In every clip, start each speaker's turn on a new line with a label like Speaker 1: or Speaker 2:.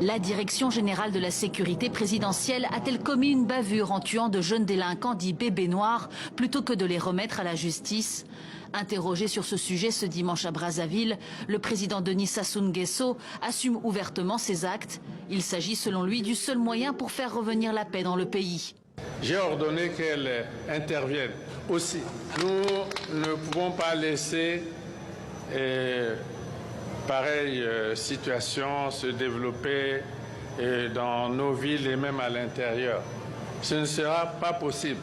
Speaker 1: La Direction générale de la sécurité présidentielle a-t-elle commis une bavure en tuant de jeunes délinquants dits bébés noirs plutôt que de les remettre à la justice? Interrogé sur ce sujet ce dimanche à Brazzaville, le président Denis Sassou Nguesso assume ouvertement ses actes. Il s'agit selon lui du seul moyen pour faire revenir la paix dans le pays.
Speaker 2: J'ai ordonné qu'elle intervienne aussi. Nous ne pouvons pas laisser pareille situation se développer dans nos villes et même à l'intérieur. Ce ne sera pas possible.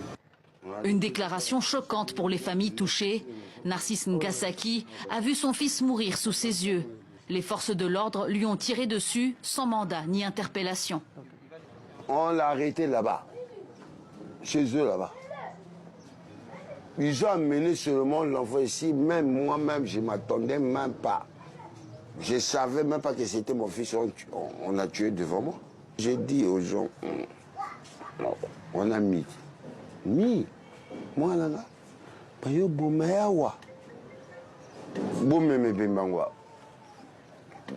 Speaker 1: Une déclaration choquante pour les familles touchées. Narcisse Ngasaki a vu son fils mourir sous ses yeux. Les forces de l'ordre lui ont tiré dessus sans mandat ni interpellation.
Speaker 3: On l'a arrêté là-bas, chez eux là-bas. Ils ont amené seulement l'enfant ici, même moi-même, je ne m'attendais même pas. Je ne savais même pas que c'était mon fils, on a tué devant moi. J'ai dit aux gens, on a mis, moi là,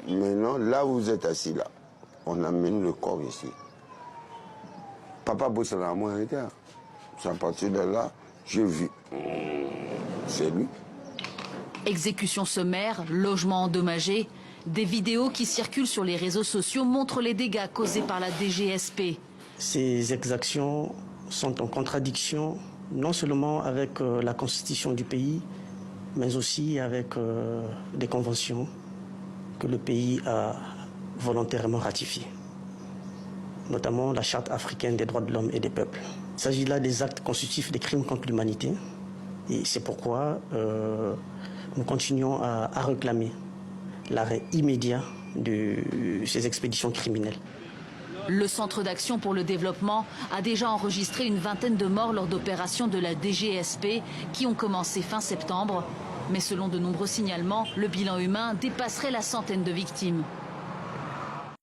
Speaker 3: maintenant, là où vous êtes assis là, on amène le corps ici. Papa bosse à la moitié. C'est à partir de là, j'ai vu. C'est lui.
Speaker 1: Exécution sommaire, logement endommagé. Des vidéos qui circulent sur les réseaux sociaux montrent les dégâts causés par la DGSP.
Speaker 4: Ces exactions sont en contradiction non seulement avec la constitution du pays, mais aussi avec des conventions que le pays a volontairement ratifiées, notamment la Charte africaine des droits de l'homme et des peuples. Il s'agit là des actes constitutifs des crimes contre l'humanité et c'est pourquoi nous continuons à réclamer l'arrêt immédiat de ces expéditions criminelles.
Speaker 1: Le Centre d'action pour le développement a déjà enregistré une vingtaine de morts lors d'opérations de la DGSP qui ont commencé fin septembre. Mais selon de nombreux signalements, le bilan humain dépasserait la centaine de victimes.